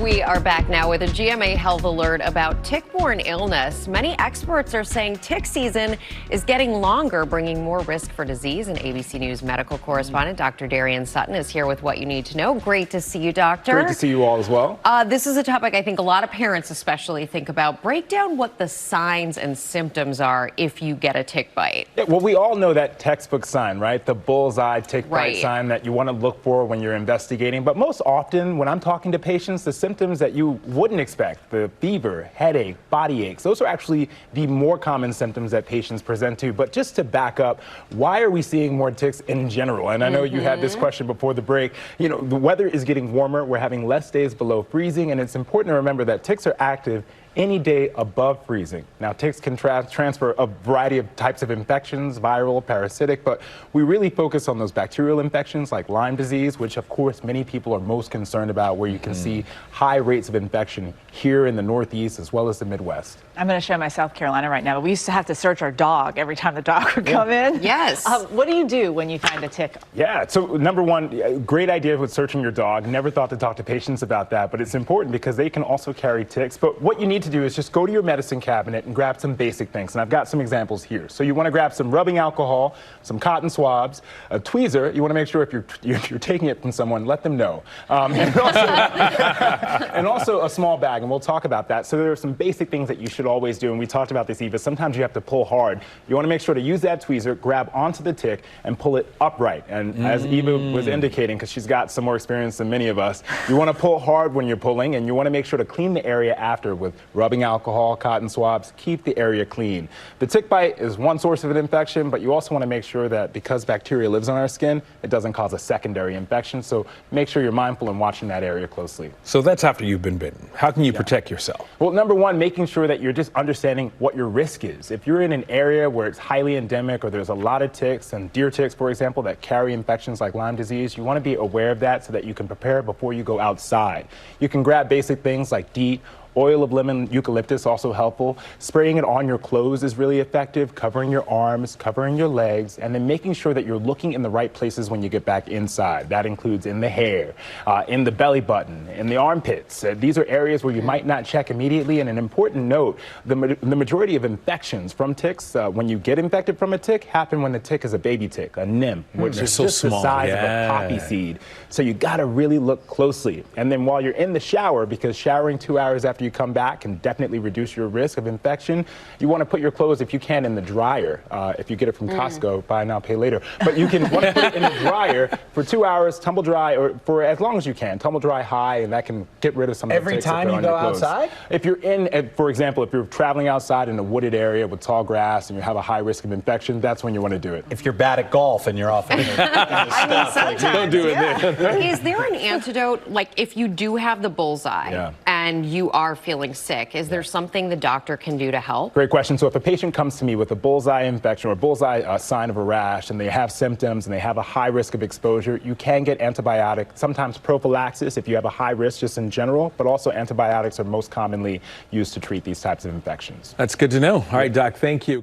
We are back now with a GMA health alert about tick-borne illness. Many experts are saying tick season is getting longer, bringing more risk for disease. And ABC News medical correspondent Dr. Darien Sutton is here with what you need to know. Great to see you, doctor. Great to see you all as well. This is a topic I think a lot of parents especially think about. Break down what the signs and symptoms are if you get a tick bite. Yeah, well, we all know that textbook sign, right? The bullseye tick bite Right. sign that you want to look for when you're investigating. But most often when I'm talking to patients, the symptoms that you wouldn't expect, the fever, headache, body aches, those are actually the more common symptoms that patients present to. But just to back up, why are we seeing more ticks in general? And I know you had this question before the break. You know, the weather is getting warmer. We're having less days below freezing. And it's important to remember that ticks are active any day above freezing. Now, ticks can transfer a variety of types of infections, viral, parasitic, but we really focus on those bacterial infections like Lyme disease, which of course many people are most concerned about, where you can see high rates of infection here in the Northeast as well as the Midwest. I'm going to show my South Carolina right now, but we used to have to search our dog every time the dog would come in. Yes. What do you do when you find a tick? Yeah, so number one, great idea with searching your dog. Never thought to talk to patients about that, but it's important because they can also carry ticks. But what you need to do is just go to your medicine cabinet and grab some basic things. And I've got some examples here. So you want to grab some rubbing alcohol, some cotton swabs, a tweezer. You want to make sure if you're taking it from someone, let them know. And also a small bag, and we'll talk about that. So there are some basic things that you should always do, and we talked about this, Eva. Sometimes you have to pull hard. You want to make sure to use that tweezer, grab onto the tick, and pull it upright. And as Eva was indicating, because she's got some more experience than many of us, you want to pull hard when you're pulling, and you want to make sure to clean the area after with rubbing alcohol, cotton swabs. Keep the area clean. The tick bite is one source of an infection, but you also want to make sure that because bacteria lives on our skin, it doesn't cause a secondary infection. So make sure you're mindful and watching that area closely. So that's after you've been bitten. How can you protect yourself? Well, number one, making sure that you're just understanding what your risk is. If you're in an area where it's highly endemic or there's a lot of ticks, and deer ticks, for example, that carry infections like Lyme disease, you want to be aware of that so that you can prepare before you go outside. You can grab basic things like DEET. Oil of lemon eucalyptus, also helpful. Spraying it on your clothes is really effective, covering your arms, covering your legs, and then making sure that you're looking in the right places when you get back inside. That includes in the hair, in the belly button, in the armpits. These are areas where you might not check immediately. And an important note, the majority of infections from ticks, when you get infected from a tick, happen when the tick is a baby tick, a nymph, which is so just small. the size of a poppy seed. So you got to really look closely. And then while you're in the shower, because showering 2 hours after you come back can definitely reduce your risk of infection, you want to put your clothes, if you can, in the dryer. If you get it from Costco, buy now, pay later. But you can want to put it in the dryer for 2 hours, tumble dry, or for as long as you can. Tumble dry high, and that can get rid of some of the Every ticks time that are you on go your clothes. outside? If you're in, for example, if you're traveling outside in a wooded area with tall grass and you have a high risk of infection, that's when you want to do it. If you're bad at golf and you're off in the I mean, sometimes, Don't do it then. Is there an antidote, like if you do have the bullseye and you are feeling sick, is there something the doctor can do to help? Great question. So if a patient comes to me with a bullseye infection or bullseye sign of a rash, and they have symptoms and they have a high risk of exposure, you can get antibiotics, sometimes prophylaxis if you have a high risk just in general, but also antibiotics are most commonly used to treat these types of infections. That's good to know. All right, Doc, thank you.